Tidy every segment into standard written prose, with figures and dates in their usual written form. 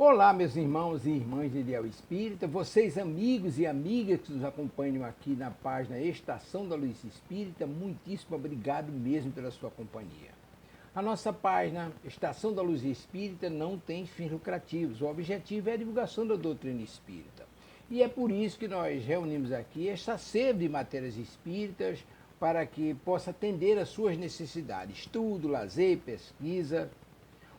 Olá, meus irmãos e irmãs de Ideal Espírita, vocês amigos e amigas que nos acompanham aqui na página Estação da Luz Espírita, muitíssimo obrigado mesmo pela sua companhia. A nossa página Estação da Luz Espírita não tem fins lucrativos, o objetivo é a divulgação da doutrina espírita. E é por isso que nós reunimos aqui esta sede de matérias espíritas para que possa atender às suas necessidades, estudo, lazer, pesquisa.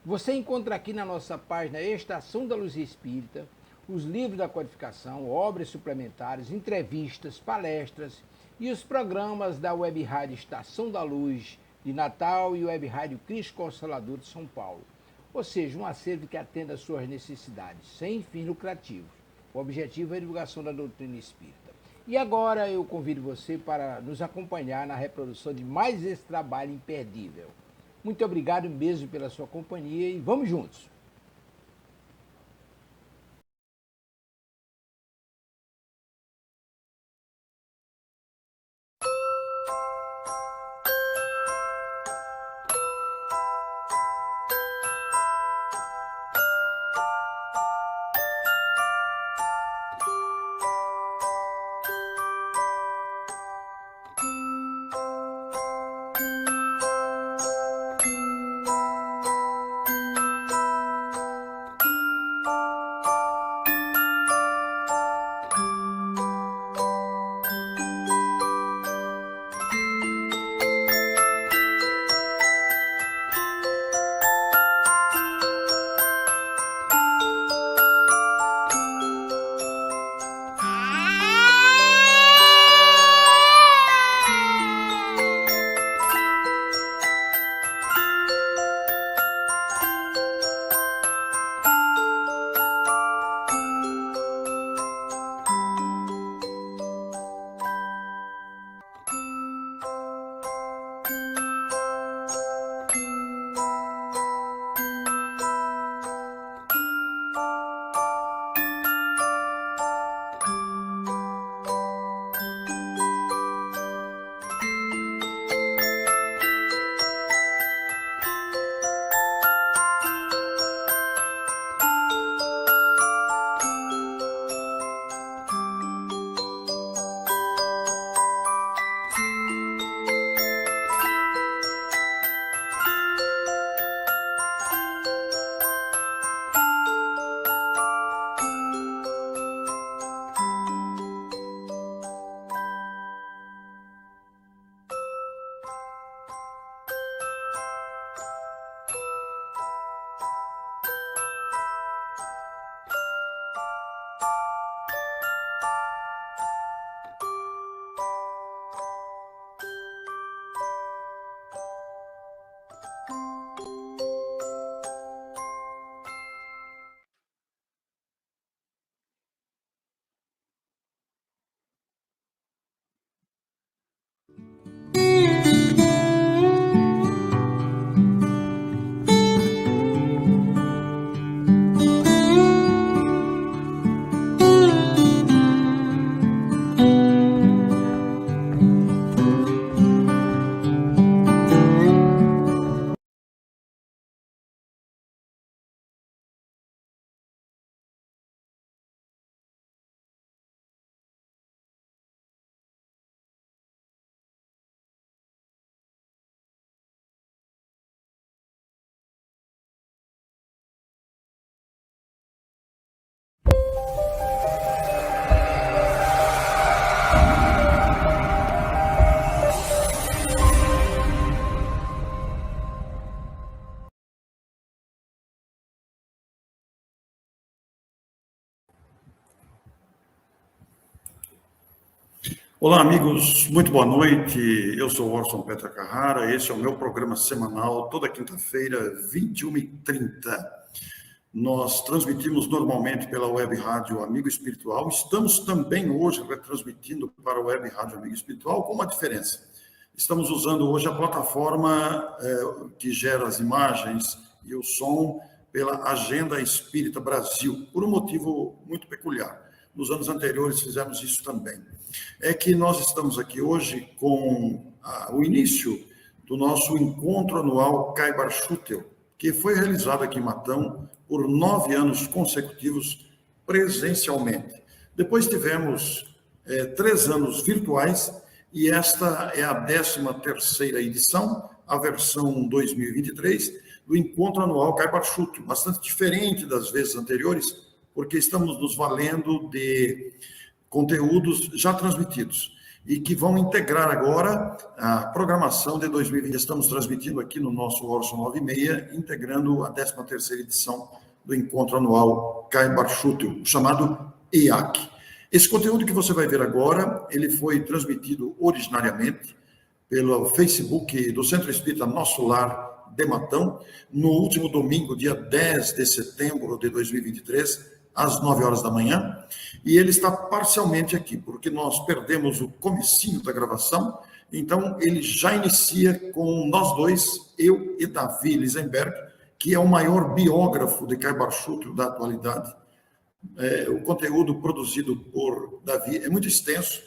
Você encontra aqui na nossa página Estação da Luz Espírita os livros da codificação, obras suplementares, entrevistas, palestras e os programas da Web Rádio Estação da Luz de Natal e Web Rádio Cristo Consolador de São Paulo. Ou seja, um acervo que atenda às suas necessidades, sem fins lucrativos. O objetivo é a divulgação da doutrina espírita. E agora eu convido você para nos acompanhar na reprodução de mais esse trabalho imperdível. Muito obrigado mesmo pela sua companhia e vamos juntos! Olá, amigos, muito boa noite. Eu sou Orson Petra Carrara, esse é o meu programa semanal, toda quinta-feira, 21h30. Nós transmitimos normalmente pela Web Rádio Amigo Espiritual, estamos também hoje retransmitindo para a Web Rádio Amigo Espiritual, com uma diferença. Estamos usando hoje a plataforma que gera as imagens e o som pela Agenda Espírita Brasil, por um motivo muito peculiar. Nos anos anteriores fizemos isso também. É que nós estamos aqui hoje com o início do nosso encontro anual Caibar Schutel, que foi realizado aqui em Matão por 9 anos consecutivos presencialmente. Depois tivemos 3 anos virtuais e esta é a 13ª edição, a versão 2023, do Encontro Anual Caibar Schutel, bastante diferente das vezes anteriores, porque estamos nos valendo de conteúdos já transmitidos e que vão integrar agora a programação de 2020. Estamos transmitindo aqui no nosso Orson 96, integrando a 13ª edição do Encontro Anual Caibar Schutel, chamado EAC. Esse conteúdo que você vai ver agora, ele foi transmitido originariamente pelo Facebook do Centro Espírita Nosso Lar de Matão, no último domingo, dia 10 de setembro de 2023, às 9 horas da manhã, e ele está parcialmente aqui, porque nós perdemos o comecinho da gravação, então ele já inicia com nós dois, eu e Davi Lisenberg, que é o maior biógrafo de Caibar Schutel da atualidade. O conteúdo produzido por Davi é muito extenso,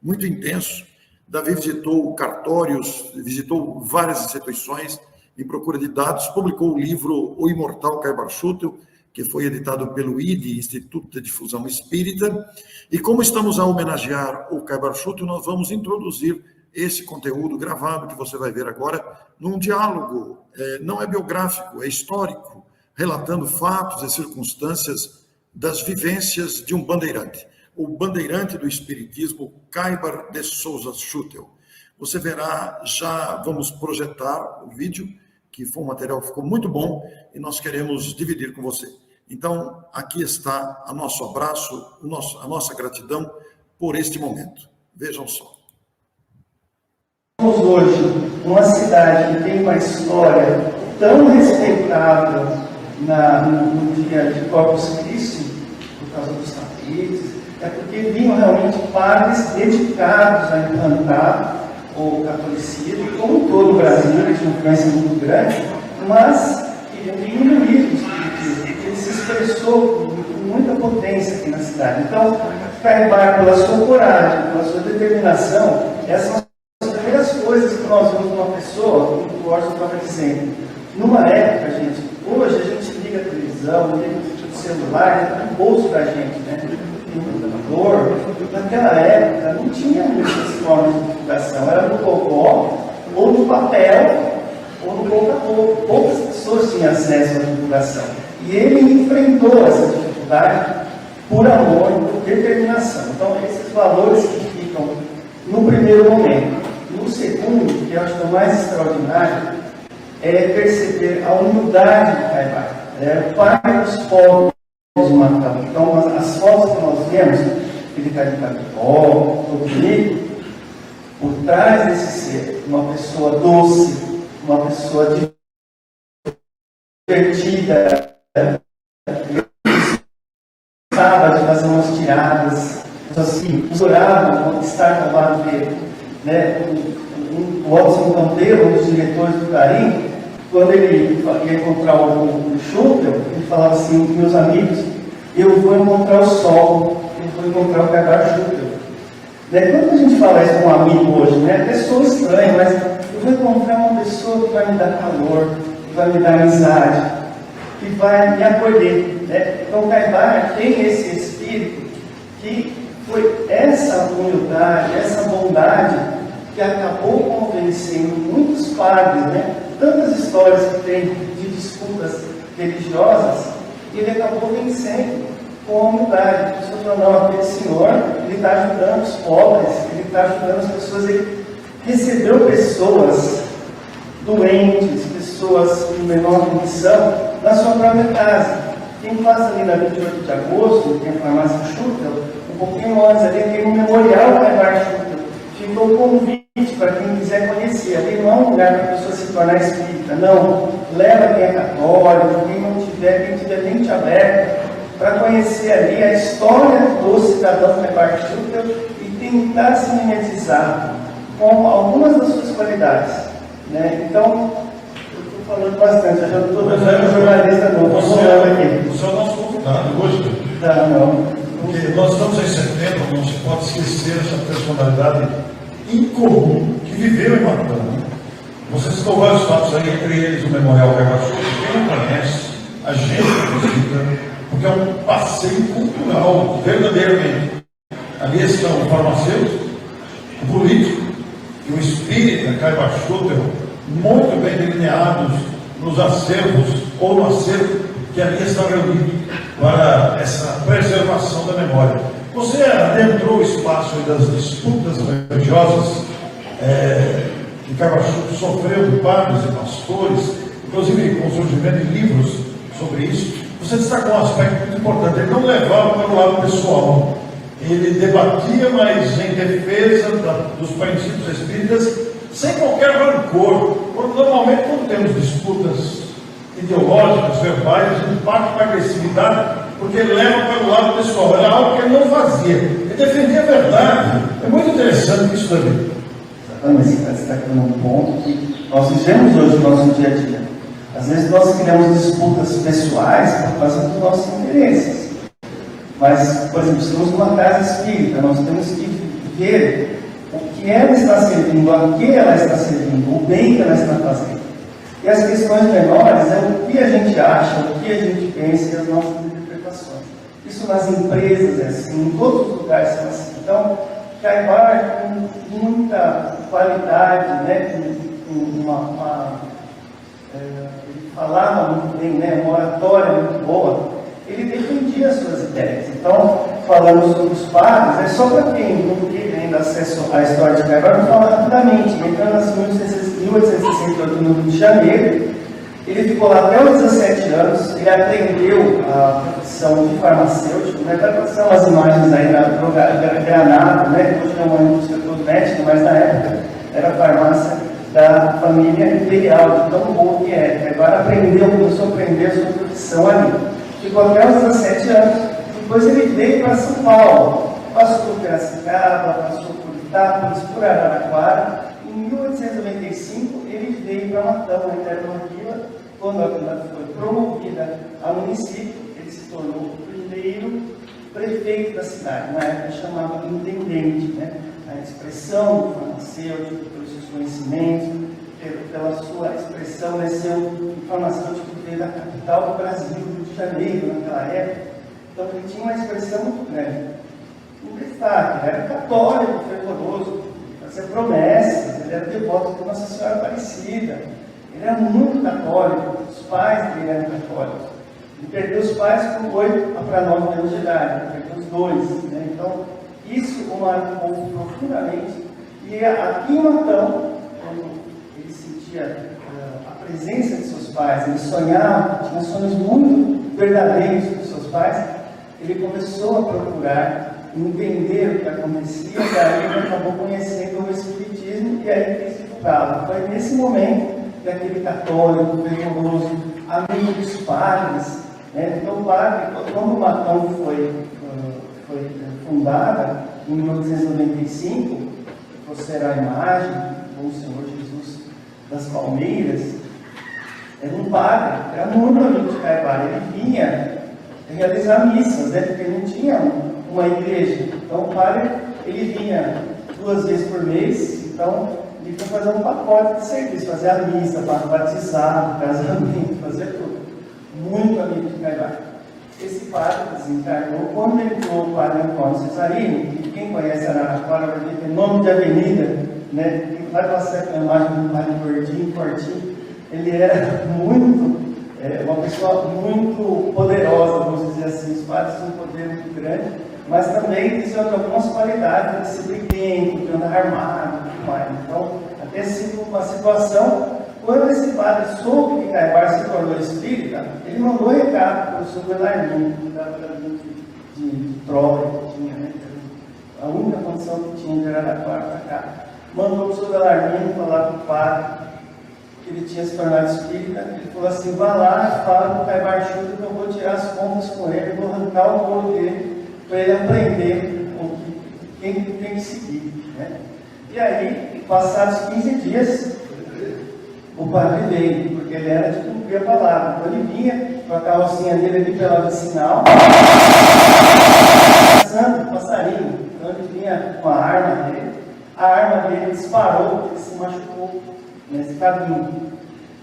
muito intenso. Davi visitou cartórios, visitou várias instituições em procura de dados, publicou o livro O Imortal Caibar Schutel, que foi editado pelo IDE, Instituto de Difusão Espírita, e como estamos a homenagear o Caibar Schutel, nós vamos introduzir esse conteúdo gravado que você vai ver agora num diálogo, não é biográfico, é histórico, relatando fatos e circunstâncias das vivências de um bandeirante, o bandeirante do Espiritismo, Caibar de Souza Schutel. Você verá, já vamos projetar o vídeo, que foi um material que ficou muito bom e nós queremos dividir com você. Então, aqui está o nosso abraço, a nossa gratidão por este momento. Vejam só. Estamos hoje numa cidade que tem uma história tão respeitável no dia de Corpus Christi, por causa dos tapetes, é porque vinham realmente padres dedicados a implantar o catolicismo, como todo o Brasil, ele tinha uma influência muito grande, mas ele diminuiu o espiritismo, porque ele se expressou com muita potência aqui na cidade. Então, Caibar, pela sua coragem, pela sua determinação, essas são as primeiras coisas que nós vemos numa pessoa, como o Orson estava dizendo. Numa época, gente, hoje a gente liga a televisão, liga o celular, está no bolso da gente, né? Tem um computador. Naquela época não tinha muitas formas de divulgação, era no cocó, ou no papel, ou no boca a boca. Poucas pessoas tinham acesso à divulgação. E ele enfrentou essa dificuldade por amor, por determinação. Então, esses valores que ficam no primeiro momento. No segundo, que eu acho que é o mais extraordinário, é perceber a humildade de Caibar. É o pai dos povos de Matão. Então, as fotos que nós vemos, ele está de caboclo, todo bonito, por trás desse ser, uma pessoa doce, uma pessoa divertida, gostava de fazer umas tiradas, assim, adorava estar ao lado dele. Né? O Watson Campeiro, um dos diretores do Carim, quando ele ia encontrar o Schutel, ele falava assim: meus amigos, eu vou encontrar o sol, eu vou encontrar o Caibar Schutel. Né? Quando a gente fala isso com um amigo hoje, né? A pessoa estranha, mas eu vou encontrar uma pessoa que vai me dar calor, que vai me dar amizade, que vai me acolher. Né? Então, o Caibar tem esse espírito que foi essa humildade, essa bondade que acabou convencendo muitos padres, né? Tantas histórias que tem de disputas religiosas, e ele acabou vencendo com a humildade. A pessoa falou: não, aquele senhor, ele está ajudando os pobres, ele está ajudando as pessoas, ele recebeu pessoas doentes, pessoas com menor condição, na sua própria casa. Quem passa ali na 28 de agosto, tem a farmácia Schutel, um pouquinho antes ali, tem um memorial Caibar Schutel. Ficou um convite para quem quiser conhecer. Ali não é um lugar para a pessoa se tornar espírita, não. Leva quem é católico, quem tiver mente aberta, para conhecer ali a história do cidadão Caibar Schutel e tentar se mimetizar com algumas das suas qualidades. Né? Então, eu estou falando bastante, eu já estou dando jornalista novo. Você é o nosso convidado hoje. Tá, não. Porque nós estamos em setembro, não se pode esquecer essa personalidade incomum que viveu em Matão. Você citou vários fatos aí, entre eles o Memorial Caibar Schutel. Quem não conhece a gente visita, porque é um passeio cultural, verdadeiramente. Ali estão o farmacêutico, o político e o espírita, Caiba Schutter, muito bem delineados nos acervos, ou no acervo que ali está reunido para essa preservação da memória. Você adentrou o espaço das disputas religiosas que Caiba Schutter sofreu de padres e pastores, inclusive com o surgimento de livros sobre isso. Você destacou um aspecto muito importante: ele não levava para o lado pessoal, ele debatia, mas em defesa dos princípios espíritas, sem qualquer rancor. Normalmente, quando temos disputas ideológicas, verbais, a gente parte para a agressividade, porque ele leva para o lado pessoal. Era algo que ele não fazia, ele defendia a verdade. É muito interessante isso também. Exatamente, você está destacando um ponto que nós vivemos hoje no nosso dia a dia. Às vezes nós criamos disputas pessoais por causa dos nossos interesses. Mas, por exemplo, estamos numa casa espírita, nós temos que ver o que ela está servindo, a que ela está servindo, o bem que ela está fazendo. E as questões menores é o que a gente acha, o que a gente pensa e as nossas interpretações. Isso nas empresas é assim, em todos os lugares são assim. Então, Caibar, com muita qualidade, né, ele falava muito bem, né, uma oratória muito boa, ele defendia as suas ideias. Então, falando sobre os padres, é só para quem não teve ainda acesso à história de Caibar, vou falar rapidamente. Então, nasceu em 1868 no Rio de Janeiro, ele ficou lá até os 17 anos, ele aprendeu a profissão de farmacêutico, né? Está passando umas imagens aí na Granada, né? Hoje é uma indústria cosmética, mas na época era a farmácia da família imperial, de tão boa que é. Agora começou a aprender a sua profissão ali. Ficou até os 17 anos, depois ele veio para São Paulo, passou por Piracicaba, passou por Itápolis, por Araraquara. Em 1895, ele veio para Matão, na Terra. Quando a vila foi promovida a município, ele se tornou o primeiro prefeito da cidade. Na época chamava intendente, né? A expressão do farmacêutico, pelos seus conhecimentos, pela sua expressão, né? Ser um farmacêutico que veio da capital do Brasil, Rio de Janeiro, naquela época. Então ele tinha uma expressão muito grande. Um destaque, ele era católico, fervoroso, fazia promessas, ele era devoto de Nossa Senhora Aparecida. Ele era muito católico, os pais dele eram católicos. Ele perdeu os pais com 8 para 9 anos de idade, ele perdeu os dois. Né? Então, isso o marcou profundamente. E aqui em Matão, quando ele sentia a presença de seus pais, ele sonhava, tinha sonhos muito verdadeiros com seus pais, ele começou a procurar entender o que acontecia, e aí ele acabou conhecendo o Espiritismo e aí quis divulgá-lo. Foi nesse momento que aquele católico, fervoroso, amigo dos padres, né? Então, o padre, quando o Matão foi fundada, em 1895, trouxeram a imagem do Senhor Jesus das Palmeiras, era um padre, era muito amigo de Caibar, ele vinha realizar missas, né? Porque não tinha uma igreja. Então, o padre, ele vinha 2 vezes por mês, então ele foi fazer um pacote de serviço, fazer a missa, batizar, casamento, fazer tudo. Muito amigo de Caibar. Esse padre desencarnou. Quando entrou o padre Antônio Cesarino, que quem conhece Araraquara vai ver que é nome de avenida, né? Quem vai passar aquela imagem do padre Gordinho, Fortinho, ele era uma pessoa muito poderosa, vamos dizer assim. Os padres tinham um poder muito grande, mas também tinham algumas qualidades de ser briguento, de andar armado e tudo mais. Então, até sido uma situação. Quando esse padre soube que Caibar se tornou espírita, ele mandou recado para o professor Belarmino, que estava dando de troca que tinha, né? A única condição que tinha de Araraquara para cá. Mandou o professor Belarmino falar para o padre que ele tinha se tornado espírita. Ele falou assim: vá lá, fala para o Caibar Schutter que eu vou tirar as contas com ele, vou arrancar o bolo dele para ele aprender quem tem que seguir. Né? E aí, passados 15 dias, o padre veio, porque ele era de cumprir a palavra. Então ele vinha com a carrocinha dele ali pela vicinal, caçando passarinho. Então ele vinha com a arma dele disparou, porque ele se machucou nesse caminho.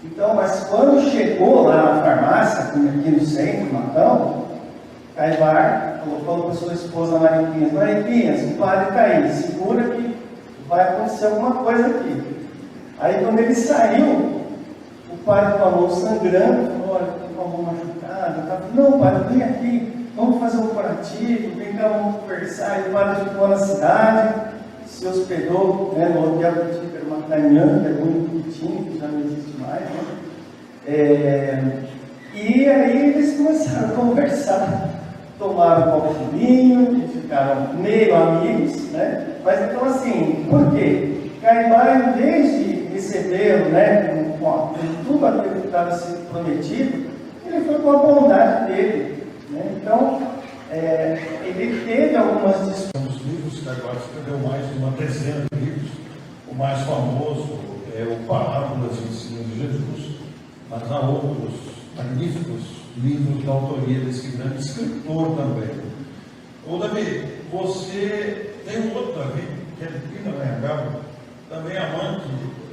Então, mas quando chegou lá na farmácia, aqui no centro, em Matão, Caibar falou para sua esposa Mariquinhas: Mariquinhas, o padre está aí, segura que vai acontecer alguma coisa aqui. Aí quando ele saiu, o padre com a mão sangrando, falou: olha, estou com a mão machucada. Tá? Não, padre, vem aqui, vamos fazer um curativo, vem cá, vamos conversar. E o padre ficou na cidade, se hospedou, né, no hotel que tinha, era uma Canhã, que é muito bonitinho, que já não existe mais, né? E aí eles começaram a conversar, tomaram um copo de vinho, e ficaram meio amigos, né? Mas então assim, por quê? Caibar, em vez de recebê-lo, né, com tudo aquilo que estava sendo prometido, ele foi com a bondade dele, né? Então, ele teve algumas discussões. Os livros que Caibar escreveu mais de uma dezena de livros. O mais famoso é o Parábolas e Ensinos de Jesus, mas há outros magníficos livros da autoria desse grande escritor também. Ô Davi, você tem um outro Davi, que é de Pindamonhangaba, também amante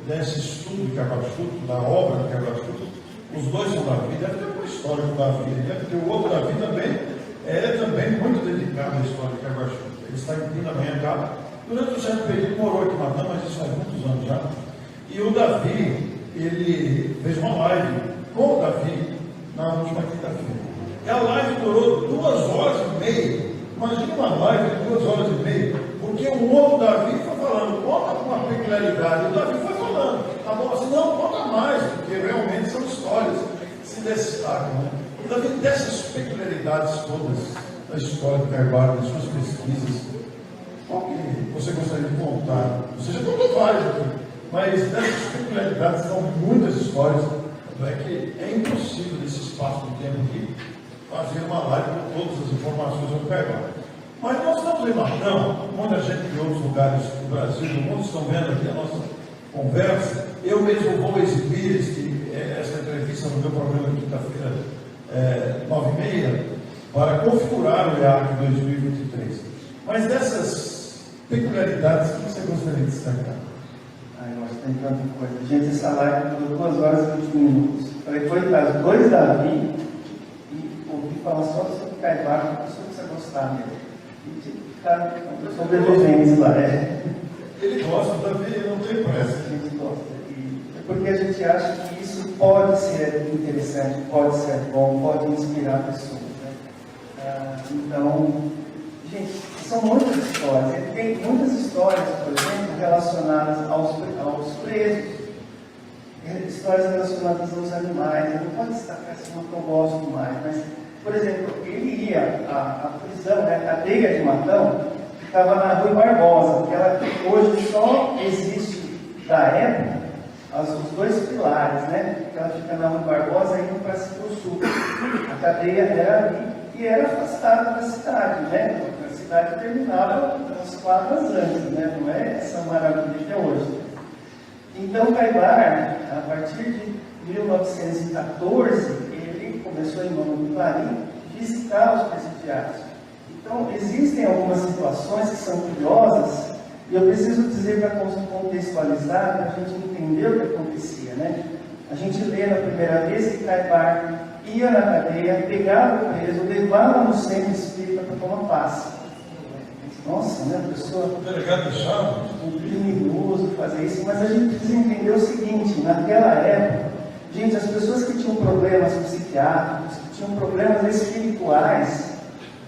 desse estudo de Cabachuto, da obra de Cabachuto. Os dois são Davi, deve ter uma história do Davi, deve ter o outro Davi também, é também muito dedicado à história de Cabachuto. Ele está em Pindamonhangaba. Durante um certo período morou aqui em Matão, mas isso faz muitos anos já. E o Davi, ele fez uma live com o Davi na última quinta-feira. E a live durou 2h30. Imagina uma live de 2h30, porque o outro Davi foi falando, conta com uma peculiaridade. O Davi foi falando, tá bom, assim, não, conta mais, porque realmente são histórias que se destacam, né? O Davi, dessas peculiaridades todas da história do Caibar, das suas pesquisas, qual que você gostaria de contar? Você já contou várias aqui, mas dessas peculiaridades são muitas histórias, não é que é impossível nesse espaço de tempo aqui fazer uma live com todas as informações sobre o Caibar. Mas nós estamos em Matão, muita gente de outros lugares do Brasil, do mundo, estão vendo aqui a nossa conversa. Eu mesmo vou exibir essa entrevista no meu programa de quinta-feira, 9h30, para configurar o IAC 2023. Mas dessas peculiaridades, o que você gostaria de destacar? Eu acho que tem tanta coisa. Gente, essa live durou 2h20. Falei, coitado, 2 Davi, e ouvi falar só sobre Caibar, porque eu precisa gostar dele. E tinha que ficar sobreviventes lá, Ele gosta, Davi, não tem pressa. A gente gosta. É porque a gente acha que isso pode ser interessante, pode ser bom, pode inspirar pessoas, né? Então, gente, são muitas histórias. Ele tem muitas histórias, por exemplo, relacionadas aos presos, histórias relacionadas aos animais. Eu não posso destacar assim uma que eu gosto mais, mas, por exemplo, ele ia à prisão, né, a cadeia de Matão, que estava na Rua Barbosa, que ela hoje só existe da época, os dois pilares, né? Que ela fica na Rua Barbosa indo para o sul. A cadeia era ali e era afastada da cidade, né? A cidade terminava umas quadras antes, né? Não é essa maravilha que é hoje. Então, Caibar, a partir de 1914, ele começou em nome do Clarim visitar os presidiários. Então, existem algumas situações que são curiosas, e eu preciso dizer para contextualizar, para a gente entender o que acontecia, né? A gente lê na primeira vez que Caibar ia na cadeia, pegava o preso, levava no centro espírita para tomar passe. Nossa, né? A pessoa... O delegado deixava? Um criminoso fazer isso, mas a gente precisa entender o seguinte: naquela época, gente, as pessoas que tinham problemas psiquiátricos, que tinham problemas espirituais,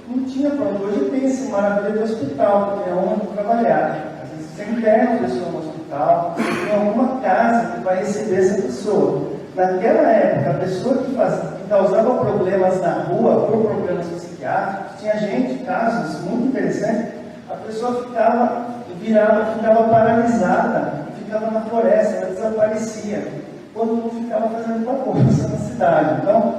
não tinha pronto. Hoje tem esse maravilha do hospital, que é onde trabalhar. Às vezes você interna a pessoa no hospital, você tem alguma casa que vai receber essa pessoa. Naquela época, a pessoa que causava problemas na rua por problemas psiquiátricos, tinha gente, casos muito interessantes, a pessoa ficava paralisada, ficava na floresta, ela desaparecia, quando não ficava fazendo bagunça na cidade. Então,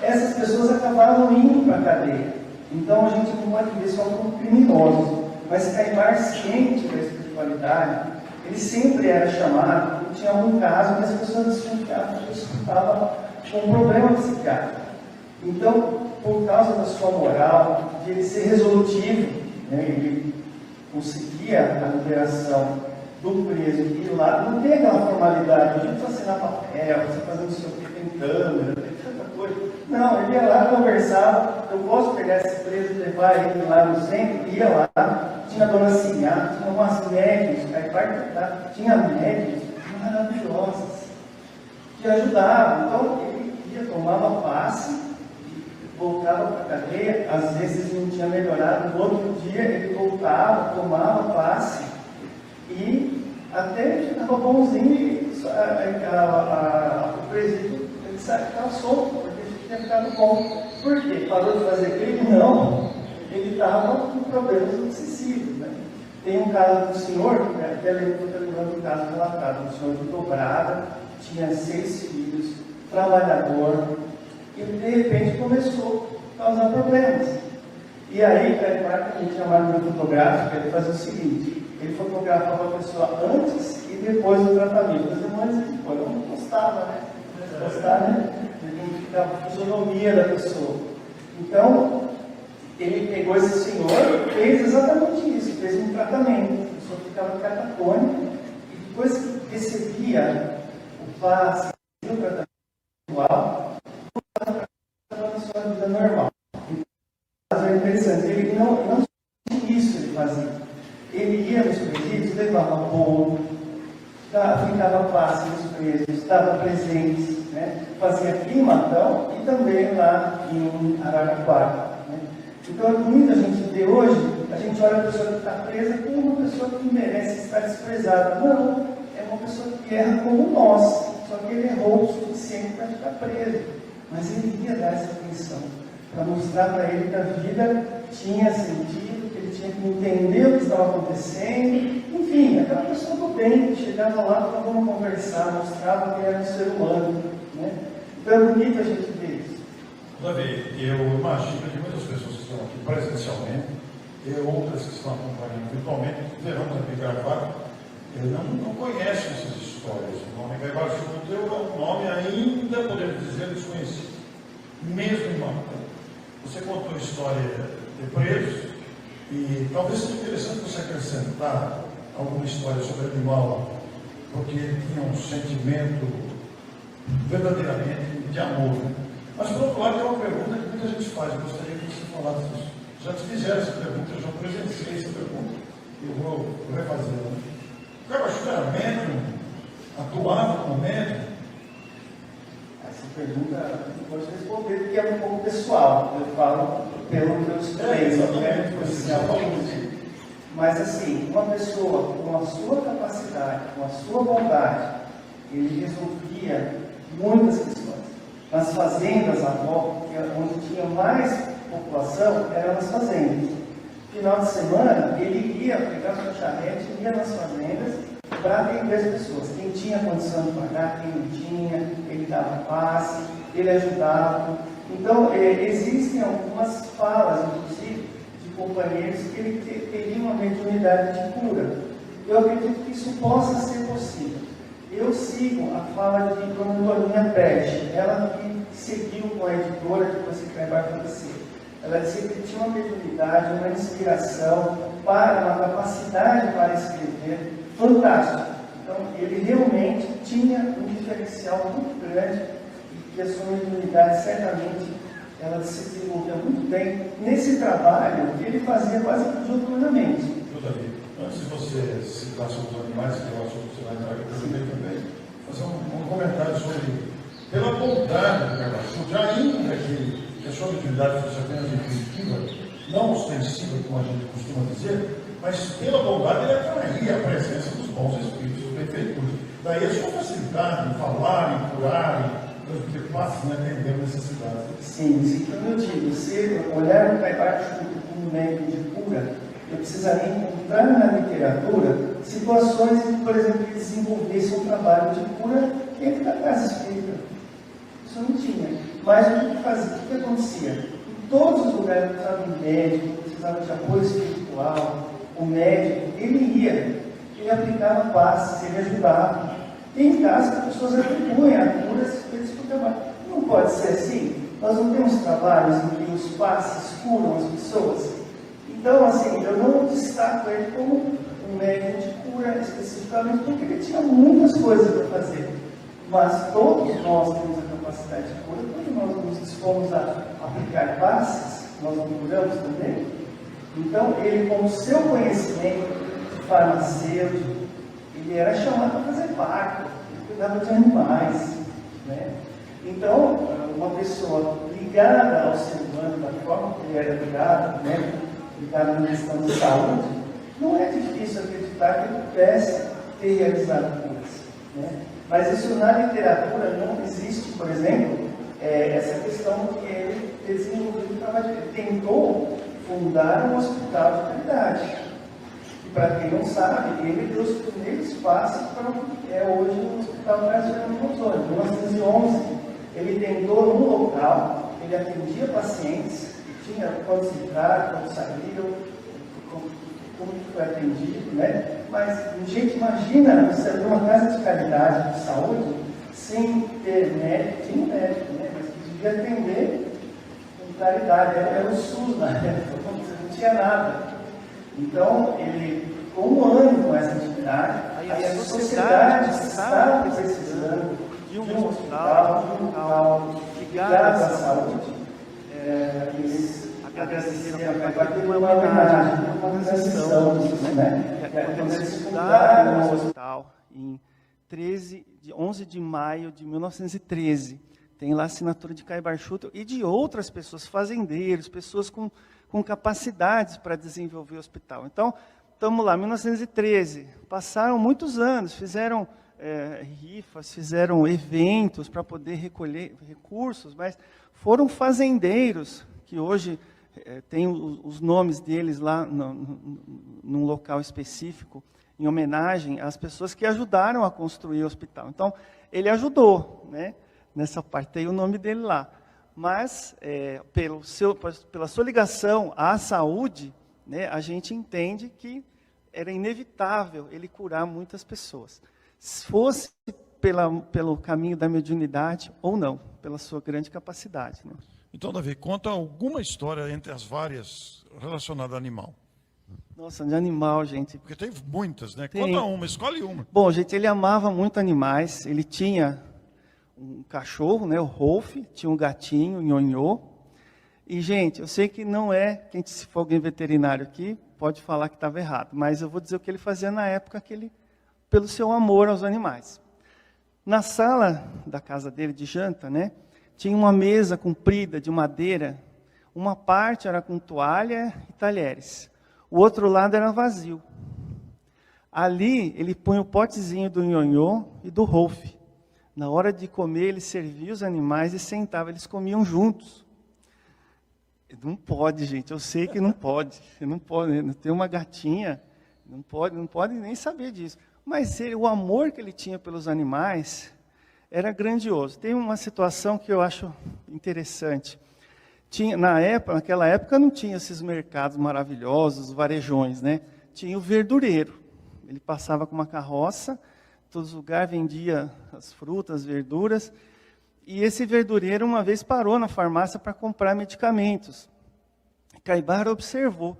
essas pessoas acabavam indo para a cadeia. Então, a gente não pode ver só como criminosos, mas Caibar, ciente da espiritualidade, ele sempre era chamado, e tinha algum caso que as pessoas desconfiavam que ele estava com um problema psiquiátrico. Então, por causa da sua moral, de ele ser resolutivo, né, ele conseguia a liberação do preso ir lá, não tem aquela formalidade, a gente precisa assinar papel, você fazer não sei o que, tem câmera, tem tanta coisa. Não, ele ia lá, conversava, eu posso pegar esse preso e levar ele lá no centro, ia lá, tinha a dona Sinhá, tinha umas médicas, tinha médicas maravilhosas, que ajudavam. Então, ele ia, tomava passe, voltava para a cadeia, às vezes não tinha melhorado, no outro dia ele voltava, tomava passe, e até ficava bonzinho, e o presídio, ele sabe que estava solto, porque ele tinha ficado bom. Por quê? Parou de fazer crime? Não. Ele estava com problemas obsessivos, né? Tem um caso do senhor, até estou lembrando do caso relatado, um senhor de Dobrada, tinha 6 filhos, trabalhador, e de repente começou a causar problemas. E aí, a gente chamava de fotográfica, ele fazia o seguinte: ele fotografava a pessoa antes e depois do tratamento. As irmãs depois não gostava, né? Gostava, né? Ele ficava a fisionomia da pessoa. Então, ele pegou esse senhor e fez exatamente isso, fez um tratamento. A pessoa ficava catatônica e depois que recebia o passe, o tratamento atual, estava na sua vida normal. Então, é interessante, ele não isso ele fazia. Ele ia nos presídios, levava bolo, ficava passe nos presos, estava presente, né? Fazia climatão e também lá em Araraquara. Né? Então, muita gente vê hoje, a gente olha a pessoa que está presa como uma pessoa que merece estar desprezada. Não, é uma pessoa que erra como nós, só que ele errou o suficiente para ficar preso. Mas ele ia dar essa atenção, para mostrar para ele que a vida tinha sentido, que ele tinha que entender o que estava acontecendo. Enfim, aquela pessoa do bem que chegava lá para vamos conversar, mostrava que era um ser humano. Né? Então é bonito a gente ver isso. Davi, eu imagino que muitas pessoas que estão aqui presencialmente e outras que estão acompanhando virtualmente, verão aqui gravado, não conhecem essas histórias. O nome Caibar Chuteu é um nome ainda, podemos dizer, desconhecido, mesmo em Manta. Você contou a história de presos e talvez seja interessante você acrescentar alguma história sobre o animal, porque ele tinha um sentimento verdadeiramente de amor. Né? Mas, por outro lado, é uma pergunta que muita gente faz. Eu gostaria que você falasse isso. Já te fizeram essa pergunta, eu já presenciei essa pergunta. Eu vou refazê-la. O Caibar era médium? Atuava como médium? Essa pergunta eu não posso responder porque é um pouco pessoal. Eu falo pelo que eu estudei, né? Mas assim, uma pessoa com a sua capacidade, com a sua bondade, ele resolvia muitas questões. Nas fazendas à volta, onde tinha mais população, eram nas fazendas. Final de semana, ele ia pegar sua charrete, ia nas fazendas para atender as pessoas. Quem tinha condição de pagar, quem não tinha, ele dava passe, ele ajudava. Então, existem algumas falas, inclusive, de companheiros que ele teria uma mediunidade de cura. Eu acredito que isso possa ser possível. Eu sigo a fala de Dona Toninha Pérez, ela que seguiu com a editora que você vai falecer. Ela dizia que ele tinha uma mediunidade, uma inspiração, uma capacidade para escrever fantástica. Então, ele realmente tinha um diferencial muito grande e que a sua mediunidade certamente ela se desenvolveu muito bem nesse trabalho que ele fazia quase que diuturnamente. Antes de você citar sobre os animais, que eu acho que você vai entrar aqui também, fazer um comentário sobre, pela bondade do Caibar Chuteu, ainda que a sua mediunidade fosse apenas intuitiva, não ostensiva, como a gente costuma dizer, mas pela bondade ele atraía a presença dos bons espíritos, dos benfeitores. Daí a sua facilidade em falar, em curar, em passa, né, atender necessidades. Sim, como eu digo, se olhar o Caibar Chuteu como médium de cura, eu precisaria encontrar na literatura situações em que, por exemplo, ele desenvolvesse um trabalho de cura dentro da casa espírita. Isso não tinha. Mas o que fazia? O que acontecia? Em todos os lugares que precisava de médico, precisava de apoio espiritual, o médico, ele ia, ele aplicava passes, ele ajudava. Tem casos que as pessoas atribuem a curas feitas por trabalho. Não pode ser assim. Nós não temos trabalhos em que os passes curam as pessoas. Então, assim, eu não destaco ele como um médium de cura. cura especificamente porque ele tinha muitas coisas para fazer. Mas todos nós temos a capacidade de cura, todos nós nos dispomos a aplicar passes, nós não curamos também. Então, ele, com o seu conhecimento de farmacêutico, ele era chamado para fazer parto, ele cuidava de animais, né? Então, uma pessoa ligada ao ser humano, da forma que ele era ligado, né? Ligado na questão de saúde, não é difícil acreditar que ele pudesse ter realizado curas, né? Mas isso na literatura não existe, por exemplo, essa questão que ele desenvolveu o trabalho. Ele tentou fundar um hospital de caridade. E para quem não sabe, ele deu os primeiros passos para o que é hoje o Hospital Brasil de Rosônia. Em 1911, ele tentou num local, ele atendia pacientes, tinha quantos entraram, quantos saíram, como que foi atendido, né? Mas, gente, imagina você abrir uma casa de caridade de saúde sem ter médico, tinha um médico, né? Mas que devia atender com caridade, era o SUS, né? Não tinha nada. Então, ele ficou um ano com essa atividade, a sociedade estava precisando de um hospital, de um local ligado à saúde. Eles agradeceram a partir de uma homenagem, uma transição disso, né? Quando eles fundaram o hospital, em 11 de maio de 1913, tem lá a assinatura de Caibar Schutel e de outras pessoas, fazendeiros, pessoas com capacidades para desenvolver o hospital. Então, estamos lá, 1913, passaram muitos anos, fizeram rifas, fizeram eventos para poder recolher recursos, mas foram fazendeiros, que hoje tem os nomes deles lá num local específico, em homenagem às pessoas que ajudaram a construir o hospital. Então, ele ajudou, né, nessa parte, tem o nome dele lá. Mas, pela sua ligação à saúde, né, a gente entende que era inevitável ele curar muitas pessoas. Se fosse pelo caminho da mediunidade ou não, pela sua grande capacidade, né? Então, Davi, conta alguma história entre as várias relacionadas a animal. Nossa, de animal, gente. Porque tem muitas, né? Tem. Conta uma, escolhe uma. Bom, gente, ele amava muito animais. Ele tinha um cachorro, né, o Rolf, tinha um gatinho, o Nhonhô. E, gente, eu sei que não é, se for alguém veterinário aqui, pode falar que estava errado. Mas eu vou dizer o que ele fazia na época, pelo seu amor aos animais. Na sala da casa dele de janta, né, tinha uma mesa comprida de madeira, uma parte era com toalha e talheres, o outro lado era vazio. Ali ele punha o potezinho do Nhonhô e do Rolf. Na hora de comer, ele servia os animais e sentava, eles comiam juntos. Não pode, gente, eu sei que não pode. Você não pode, tem uma gatinha, não pode nem saber disso. Mas o amor que ele tinha pelos animais era grandioso. Tem uma situação que eu acho interessante. Naquela época não tinha esses mercados maravilhosos, varejões, né? Tinha o verdureiro. Ele passava com uma carroça, todos os lugares vendia as frutas, as verduras. E esse verdureiro uma vez parou na farmácia para comprar medicamentos. Caibar observou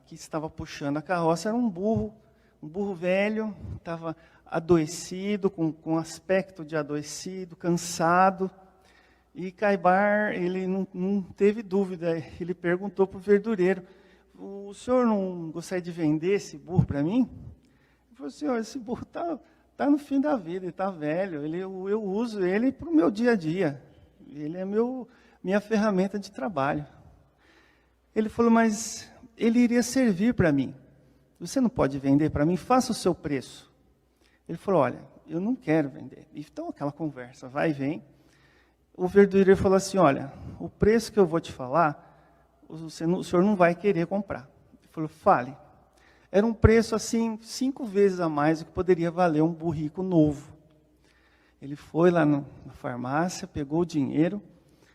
que estava puxando a carroça, era um burro velho, estava adoecido, com aspecto de adoecido, cansado. E Caibar, ele não teve dúvida, ele perguntou para o verdureiro: o senhor não gostaria de vender esse burro para mim? Ele falou: senhor, esse burro está no fim da vida, ele está velho, eu uso ele para o meu dia a dia, ele é minha ferramenta de trabalho. Ele falou: mas ele iria servir para mim, você não pode vender para mim, faça o seu preço. Ele falou: olha, eu não quero vender. Então aquela conversa, vai e vem. O verdureiro falou assim: olha, o preço que eu vou te falar, o senhor não vai querer comprar. Ele falou: fale. Era um preço assim, 5 vezes a mais do que poderia valer um burrico novo. Ele foi lá na farmácia, pegou o dinheiro,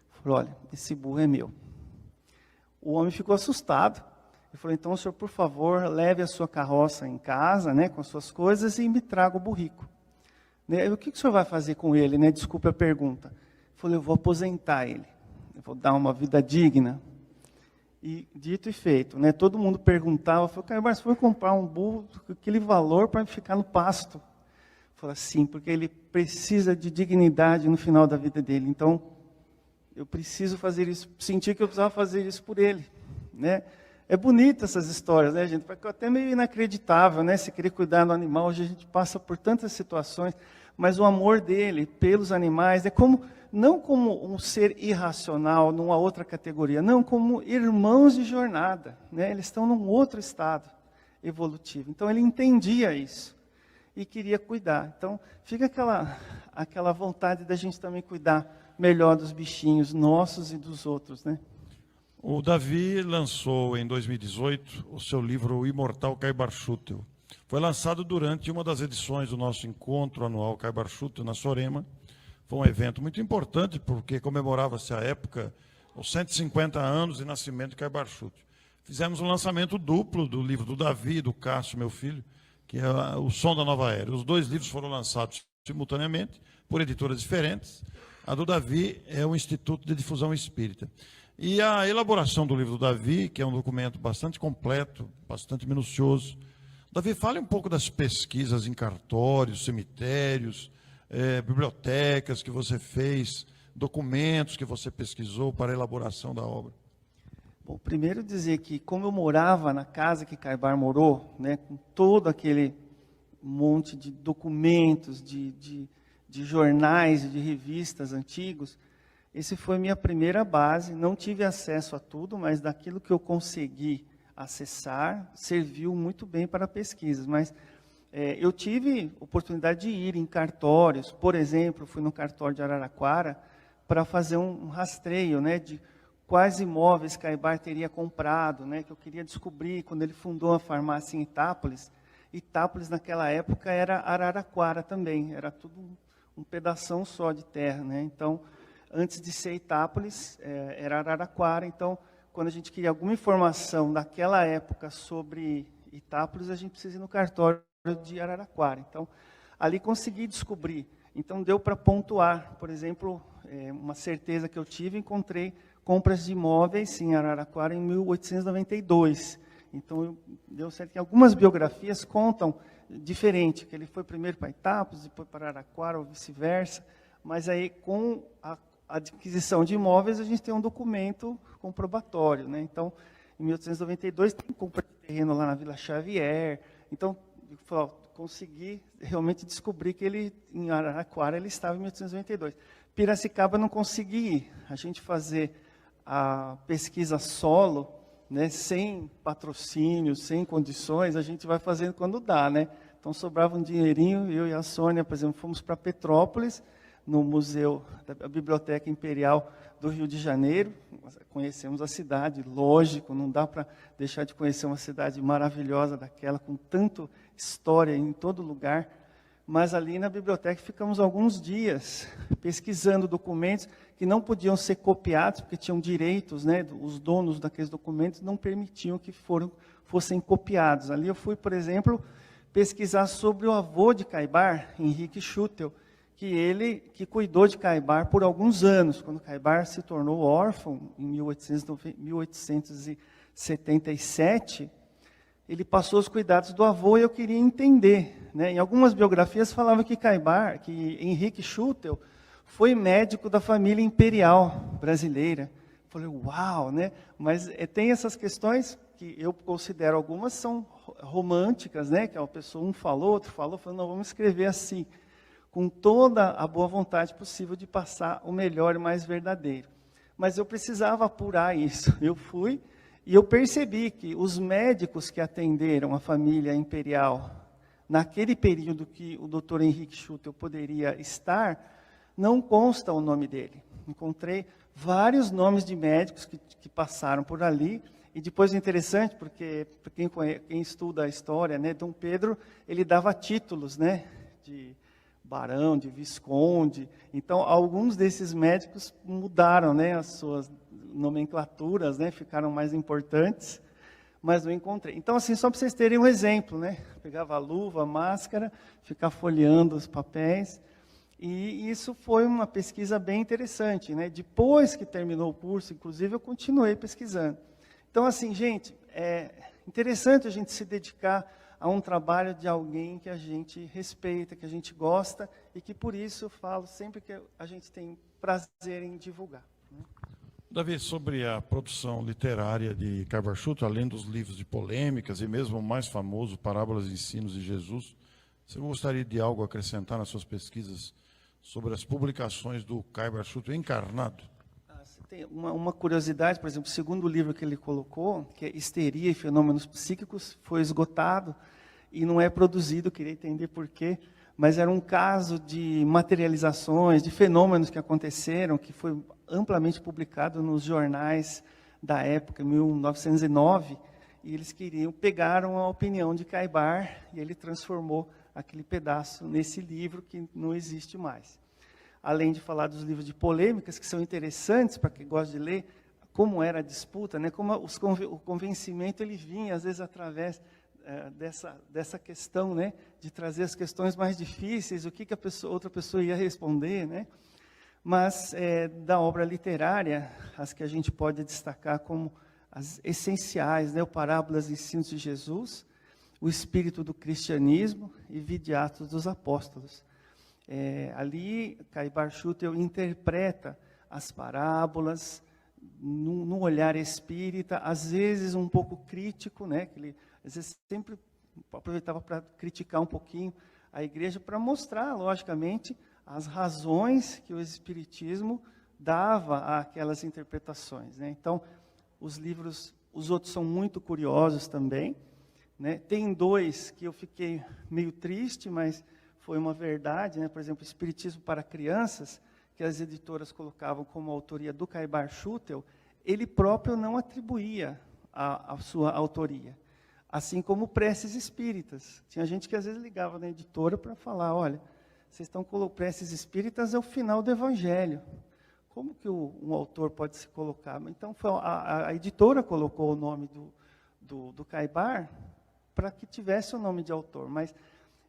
falou: olha, esse burro é meu. O homem ficou assustado. Ele falou: então, senhor, por favor, leve a sua carroça em casa, né, com as suas coisas, e me traga o burrico. Né, o que o senhor vai fazer com ele? Né? Desculpe a pergunta. Ele falou: eu vou aposentar ele. Eu vou dar uma vida digna. E dito e feito, né? Todo mundo perguntava, falou, Caibar, você foi comprar um burro com aquele valor para ficar no pasto? Falei, sim, porque ele precisa de dignidade no final da vida dele. Então, eu preciso fazer isso, senti que eu precisava fazer isso por ele, né? É bonito essas histórias, né, gente? Porque até meio inacreditável, né? Se querer cuidar do animal, hoje a gente passa por tantas situações, mas o amor dele pelos animais é como, não como um ser irracional, numa outra categoria, não, como irmãos de jornada, né? Eles estão num outro estado evolutivo. Então, ele entendia isso e queria cuidar. Então, fica aquela vontade da gente também cuidar melhor dos bichinhos nossos e dos outros, né? O Davi lançou em 2018 o seu livro O Imortal Caibar Schutel. Foi lançado durante uma das edições do nosso encontro anual Caibar Schutel na Sorema. Foi um evento muito importante porque comemorava-se à época os 150 anos de nascimento de Caibar Schutel. Fizemos um lançamento duplo do livro do Davi e do Cássio, meu filho, que é O Som da Nova Era. Os dois livros foram lançados simultaneamente por editoras diferentes. A do Davi é o Instituto de Difusão Espírita. E a elaboração do livro do Davi, que é um documento bastante completo, bastante minucioso. Davi, fale um pouco das pesquisas em cartórios, cemitérios, bibliotecas que você fez, documentos que você pesquisou para a elaboração da obra. Bom, primeiro dizer que como eu morava na casa que Caibar morou, né, com todo aquele monte de documentos, de jornais, de revistas antigos, esse foi minha primeira base. Não tive acesso a tudo, mas daquilo que eu consegui acessar, serviu muito bem para pesquisas. Mas eu tive oportunidade de ir em cartórios. Por exemplo, fui no cartório de Araraquara para fazer um rastreio, né, de quais imóveis Caibar teria comprado, né, que eu queria descobrir quando ele fundou a farmácia em Itápolis. Itápolis, naquela época, era Araraquara também, era tudo um pedação só de terra, né? Então, antes de ser Itápolis, era Araraquara. Então, quando a gente queria alguma informação daquela época sobre Itápolis, a gente precisa ir no cartório de Araraquara. Então, ali consegui descobrir. Então, deu para pontuar. Por exemplo, uma certeza que eu tive, encontrei compras de imóveis em Araraquara em 1892. Então, deu certo que algumas biografias contam diferente, que ele foi primeiro para Itápolis, depois para Araraquara, ou vice-versa. Mas aí, com a adquisição de imóveis, a gente tem um documento comprobatório, né? Então, em 1892, tem compra de terreno lá na Vila Xavier. Então, consegui realmente descobrir que ele, em Araraquara, ele estava em 1892. Piracicaba não consegui ir. A gente fazer a pesquisa solo, né, sem patrocínio, sem condições, a gente vai fazendo quando dá, né? Então, sobrava um dinheirinho, eu e a Sônia, por exemplo, fomos para Petrópolis, no museu da Biblioteca Imperial do Rio de Janeiro. Conhecemos a cidade, lógico, não dá para deixar de conhecer uma cidade maravilhosa daquela, com tanta história em todo lugar. Mas ali na biblioteca ficamos alguns dias pesquisando documentos que não podiam ser copiados, porque tinham direitos, né? Os donos daqueles documentos não permitiam que fossem copiados. Ali eu fui, por exemplo, pesquisar sobre o avô de Caibar, Henrique Schutel, que cuidou de Caibar por alguns anos. Quando Caibar se tornou órfão, em 1877, ele passou os cuidados do avô e eu queria entender, né? Em algumas biografias falava que Henrique Schutel foi médico da família imperial brasileira. Falei, uau, né? Mas tem essas questões que eu considero algumas são românticas, né? Que a pessoa, um falou, outro falou, não, vamos escrever assim, com toda a boa vontade possível de passar o melhor e mais verdadeiro. Mas eu precisava apurar isso. Eu fui e eu percebi que os médicos que atenderam a família imperial, naquele período que o Dr. Henrique Schutel poderia estar, não consta o nome dele. Encontrei vários nomes de médicos que passaram por ali. E depois é interessante, porque quem estuda a história, né, Dom Pedro, ele dava títulos, né, de barão, de visconde. Então, alguns desses médicos mudaram, né, as suas nomenclaturas, né, ficaram mais importantes, mas não encontrei. Então, assim, só para vocês terem um exemplo, né, pegava a luva, a máscara, ficar folheando os papéis, e isso foi uma pesquisa bem interessante, né. Depois que terminou o curso, inclusive, eu continuei pesquisando. Então, assim, gente, é interessante a gente se dedicar a um trabalho de alguém que a gente respeita, que a gente gosta, e que por isso eu falo sempre que a gente tem prazer em divulgar. Davi, sobre a produção literária de Caio Barchuto, além dos livros de polêmicas e mesmo o mais famoso, Parábolas e Ensinos de Jesus, você gostaria de algo acrescentar nas suas pesquisas sobre as publicações do Caio Barchuto encarnado? Você tem uma curiosidade, por exemplo, o segundo livro que ele colocou, que é Histeria e Fenômenos Psíquicos, foi esgotado e não é produzido, queria entender por quê, mas era um caso de materializações, de fenômenos que aconteceram, que foi amplamente publicado nos jornais da época, em 1909, e eles pegaram a opinião de Caibar, e ele transformou aquele pedaço nesse livro que não existe mais. Além de falar dos livros de polêmicas, que são interessantes para quem gosta de ler, como era a disputa, né, como o convencimento ele vinha, às vezes, através dessa questão, né, de trazer as questões mais difíceis, o que a outra pessoa ia responder, né? Mas da obra literária, as que a gente pode destacar como as essenciais, né, o Parábolas e Ensinos de Jesus, o Espírito do Cristianismo e Vide Atos dos Apóstolos. Ali, Caio Barchuto interpreta as parábolas num olhar espírita, às vezes um pouco crítico, né, que ele às vezes sempre aproveitava para criticar um pouquinho a igreja, para mostrar, logicamente, as razões que o Espiritismo dava àquelas interpretações, né? Então, os outros são muito curiosos também, né? Tem dois que eu fiquei meio triste, mas foi uma verdade, né? Por exemplo, Espiritismo para Crianças, que as editoras colocavam como autoria do Caio Barchuto, ele próprio não atribuía a sua autoria. Assim como Preces Espíritas. Tinha gente que às vezes ligava na editora para falar, olha, vocês estão colocando Preces Espíritas é o final do Evangelho. Como que um autor pode se colocar? Então, a editora colocou o nome do Caibar para que tivesse o nome de autor. Mas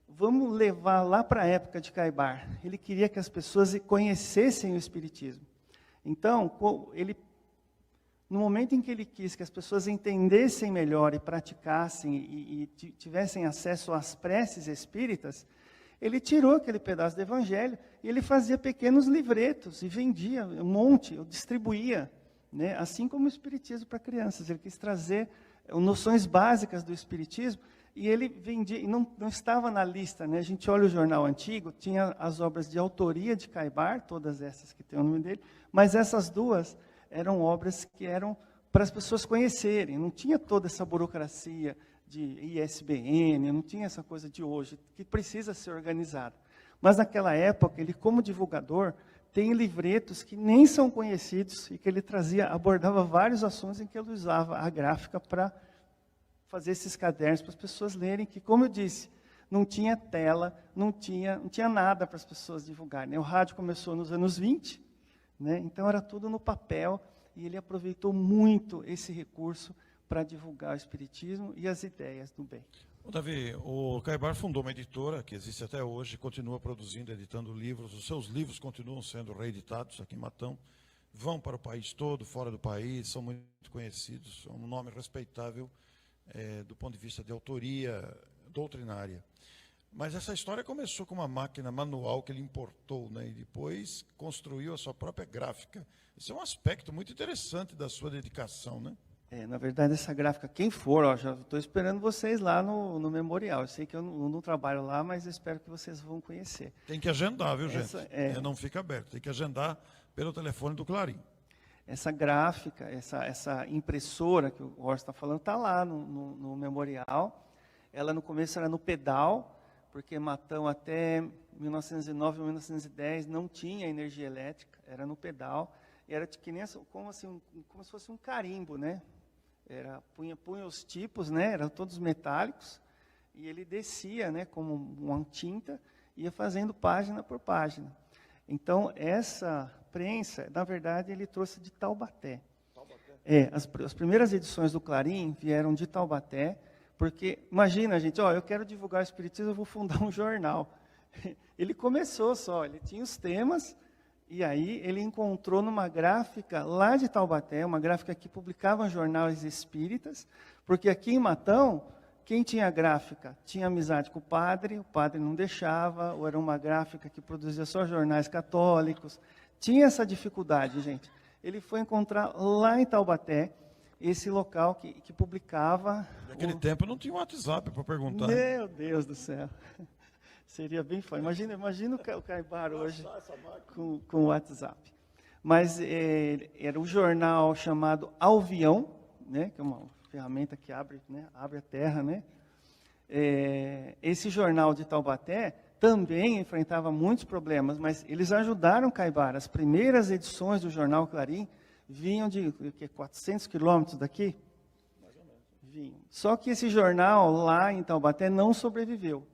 vamos levar lá para a época de Caibar. Ele queria que as pessoas conhecessem o Espiritismo. Então, no momento em que ele quis que as pessoas entendessem melhor e praticassem e tivessem acesso às preces espíritas, ele tirou aquele pedaço do Evangelho e ele fazia pequenos livretos e vendia um monte, distribuía, né? Assim como o Espiritismo para crianças. Ele quis trazer noções básicas do Espiritismo e ele vendia, e não estava na lista, né? A gente olha o jornal antigo, tinha as obras de autoria de Caibar, todas essas que tem o nome dele, mas essas duas eram obras que eram para as pessoas conhecerem, não tinha toda essa burocracia de ISBN, não tinha essa coisa de hoje, que precisa ser organizada. Mas naquela época, ele como divulgador, tem livretos que nem são conhecidos e que ele abordava vários assuntos em que ele usava a gráfica para fazer esses cadernos para as pessoas lerem, que, como eu disse, não tinha tela, não tinha nada para as pessoas divulgarem. O rádio começou nos anos 20, né? Então era tudo no papel, e ele aproveitou muito esse recurso para divulgar o Espiritismo e as ideias do bem. Davi, o Caibar fundou uma editora que existe até hoje, continua produzindo, editando livros. Os seus livros continuam sendo reeditados aqui em Matão, vão para o país todo, fora do país, são muito conhecidos, é um nome respeitável do ponto de vista de autoria doutrinária. Mas essa história começou com uma máquina manual que ele importou, né, e depois construiu a sua própria gráfica. Isso é um aspecto muito interessante da sua dedicação, né? Na verdade, essa gráfica, quem for, já estou esperando vocês lá no memorial. Eu sei que eu não trabalho lá, mas eu espero que vocês vão conhecer. Tem que agendar, viu, gente? Não fica aberto, tem que agendar pelo telefone do Clarim. Essa gráfica, essa impressora que o Horst está falando, está lá no memorial. Ela, no começo, era no pedal, porque Matão, até 1909, 1910, não tinha energia elétrica, era no pedal. E era que nem como se fosse um carimbo, né? Punha os tipos, né? Eram todos metálicos, e ele descia, né, como uma tinta, ia fazendo página por página. Então, essa prensa, na verdade, ele trouxe de Taubaté. As primeiras edições do Clarim vieram de Taubaté, porque, imagina, gente, eu quero divulgar o Espiritismo, eu vou fundar um jornal. Ele começou só, ele tinha os temas, E aí ele encontrou numa gráfica lá de Taubaté, uma gráfica que publicava jornais espíritas, porque aqui em Matão, quem tinha gráfica tinha amizade com o padre não deixava, ou era uma gráfica que produzia só jornais católicos. Tinha essa dificuldade, gente. Ele foi encontrar lá em Taubaté esse local que publicava... Naquele tempo não tinha um WhatsApp para perguntar. Meu Deus do céu. Seria bem fácil. Imagina o Caibar hoje com o WhatsApp. Mas era um jornal chamado Alvião, né, que é uma ferramenta que abre, né, abre a terra. Né? Esse jornal de Taubaté também enfrentava muitos problemas, mas eles ajudaram Caibar. As primeiras edições do jornal Clarim vinham de 400 quilômetros daqui? Mais ou menos. Vinham. Só que esse jornal lá em Taubaté não sobreviveu.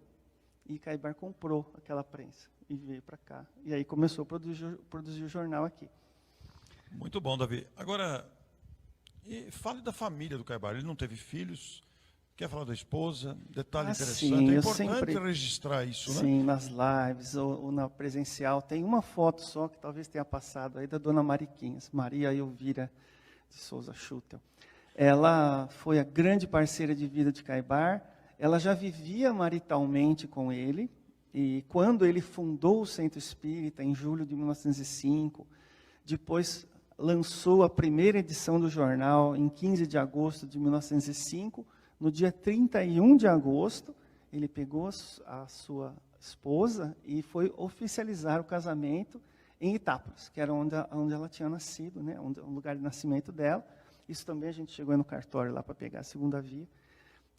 E Caibar comprou aquela prensa e veio para cá. E aí começou a produzir o jornal aqui. Muito bom, Davi. Agora, fale da família do Caibar. Ele não teve filhos. Quer falar da esposa? Detalhe interessante. Sim, é importante registrar isso, né? Sim, nas lives ou na presencial. Tem uma foto só que talvez tenha passado aí da dona Mariquinhas, Maria Elvira de Souza Schutel. Ela foi a grande parceira de vida de Caibar. Ela já vivia maritalmente com ele. E quando ele fundou o Centro Espírita, em julho de 1905, depois lançou a primeira edição do jornal em 15 de agosto de 1905, no dia 31 de agosto, ele pegou a sua esposa e foi oficializar o casamento em Itápolis, que era onde ela tinha nascido, né, o lugar de nascimento dela. Isso também a gente chegou no cartório lá para pegar a segunda via.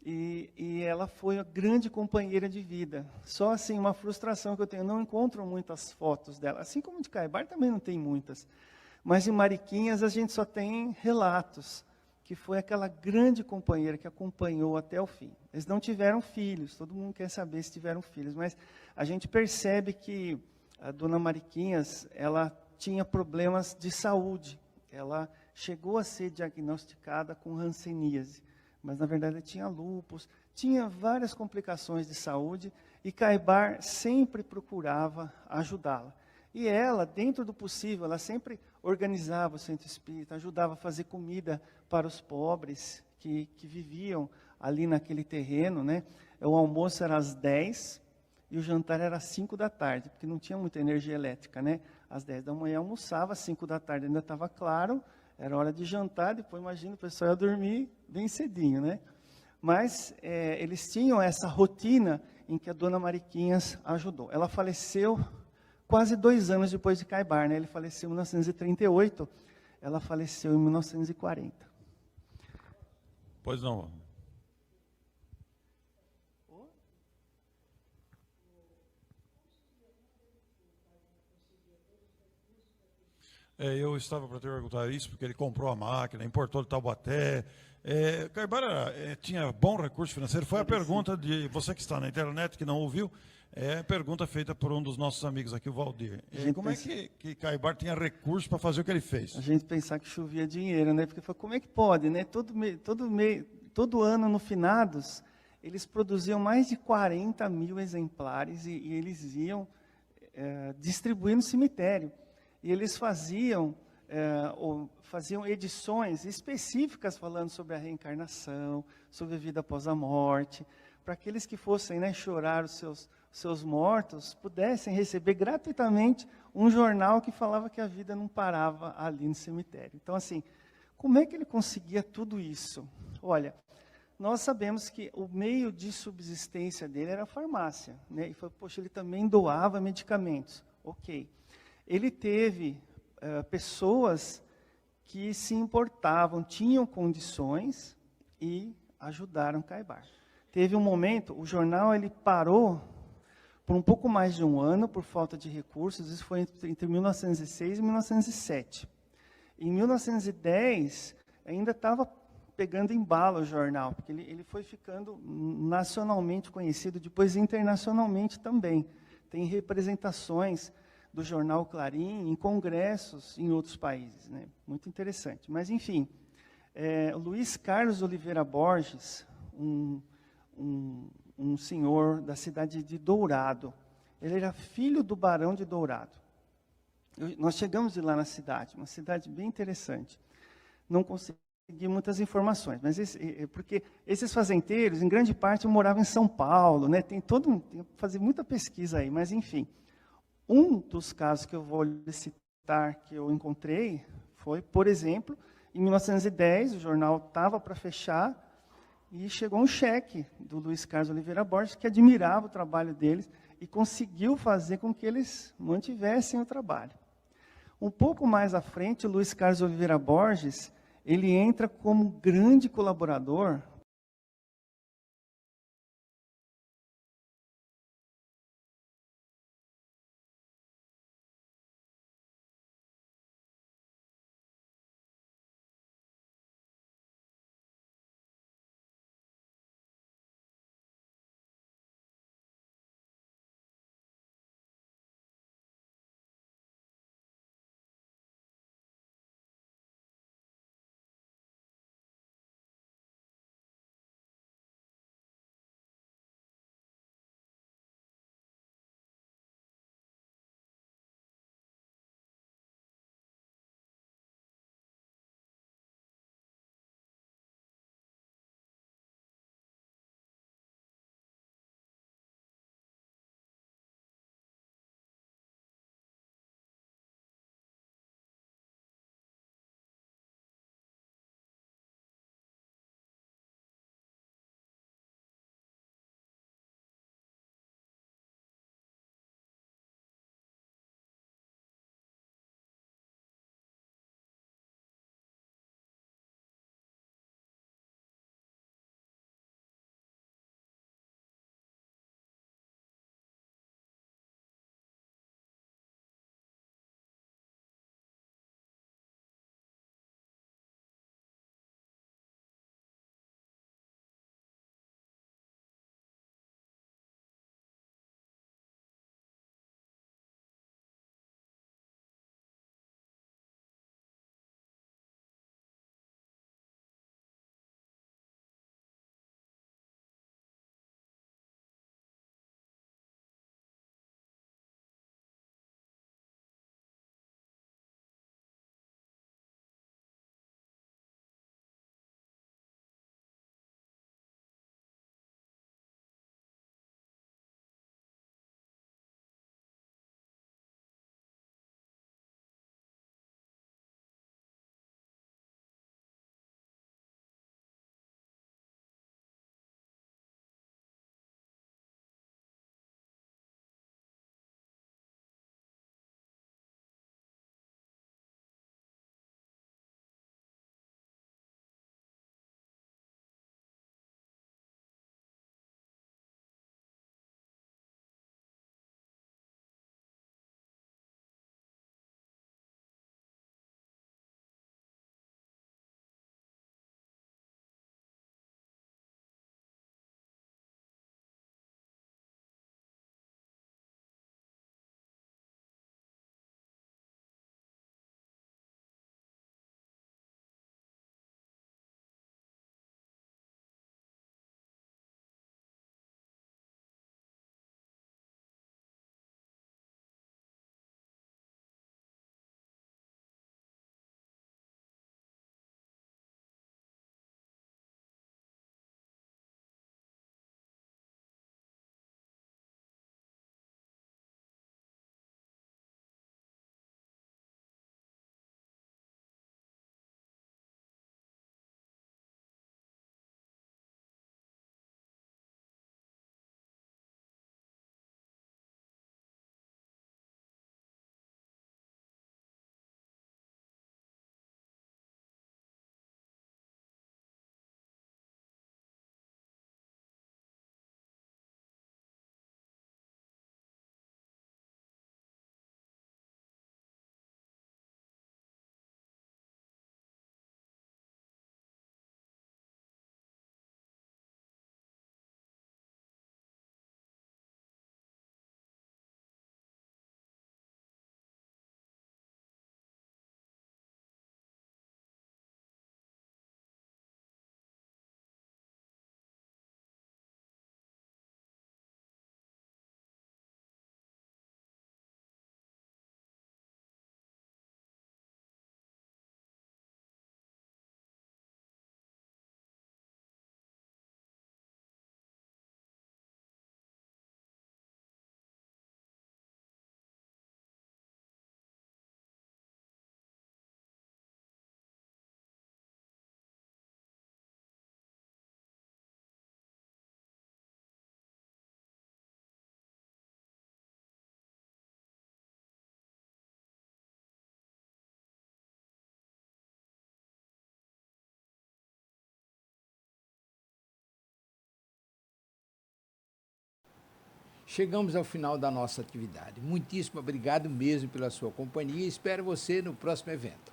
E ela foi a grande companheira de vida. Só assim, uma frustração que eu tenho, não encontro muitas fotos dela. Assim como de Caibar também não tem muitas. Mas em Mariquinhas a gente só tem relatos, que foi aquela grande companheira que acompanhou até o fim. Eles não tiveram filhos, todo mundo quer saber se tiveram filhos, mas a gente percebe que a dona Mariquinhas, ela tinha problemas de saúde. Ela chegou a ser diagnosticada com hanseníase, mas na verdade ela tinha lúpus, tinha várias complicações de saúde, e Caibar sempre procurava ajudá-la. E ela, dentro do possível, ela sempre organizava o Centro Espírita, ajudava a fazer comida para os pobres que viviam ali naquele terreno, né? O almoço era às 10 e o jantar era às 5 da tarde, porque não tinha muita energia elétrica, né? Às 10 da manhã almoçava, às 5 da tarde ainda estava claro, era hora de jantar, depois imagina, o pessoal ia dormir bem cedinho, né? Mas eles tinham essa rotina em que a dona Mariquinhas ajudou. Ela faleceu quase 2 anos depois de Caibar, né? Ele faleceu em 1938, ela faleceu em 1940. Pois não. Eu estava para te perguntar isso, porque ele comprou a máquina, importou de Taubaté. Caibar tinha bom recurso financeiro. Foi a pergunta de você que está na internet, que não ouviu. A pergunta feita por um dos nossos amigos aqui, o Valdir. Como é que Caibar tinha recurso para fazer o que ele fez? A gente pensar que chovia dinheiro, né? Porque como é que pode, né? Todo ano, no finados, eles produziam mais de 40 mil exemplares e eles iam distribuir no cemitério. E eles faziam edições específicas falando sobre a reencarnação, sobre a vida após a morte, para aqueles que fossem, né, chorar os seus mortos, pudessem receber gratuitamente um jornal que falava que a vida não parava ali no cemitério. Então, assim, como é que ele conseguia tudo isso? Olha, nós sabemos que o meio de subsistência dele era a farmácia, né? E foi, poxa, ele também doava medicamentos. Ok. Ele teve pessoas que se importavam, tinham condições e ajudaram Caibar. Teve um momento, o jornal ele parou por um pouco mais de um ano, por falta de recursos. Isso foi entre 1906 e 1907. Em 1910, ainda estava pegando embalo o jornal, porque ele foi ficando nacionalmente conhecido, depois internacionalmente também. Tem representações do jornal Clarim em congressos em outros países, né? Muito interessante. Mas, enfim, Luiz Carlos Oliveira Borges, um senhor da cidade de Dourado. Ele era filho do barão de Dourado. Nós chegamos de lá na cidade, uma cidade bem interessante. Não consegui muitas informações, mas porque esses fazendeiros, em grande parte, moravam em São Paulo, né? Tem fazer muita pesquisa aí, mas enfim. Um dos casos que eu vou citar que eu encontrei foi, por exemplo, em 1910, o jornal estava para fechar e chegou um cheque do Luiz Carlos Oliveira Borges, que admirava o trabalho deles e conseguiu fazer com que eles mantivessem o trabalho. Um pouco mais à frente, o Luiz Carlos Oliveira Borges, ele entra como grande colaborador chegamos ao final da nossa atividade. Muitíssimo obrigado mesmo pela sua companhia e espero você no próximo evento.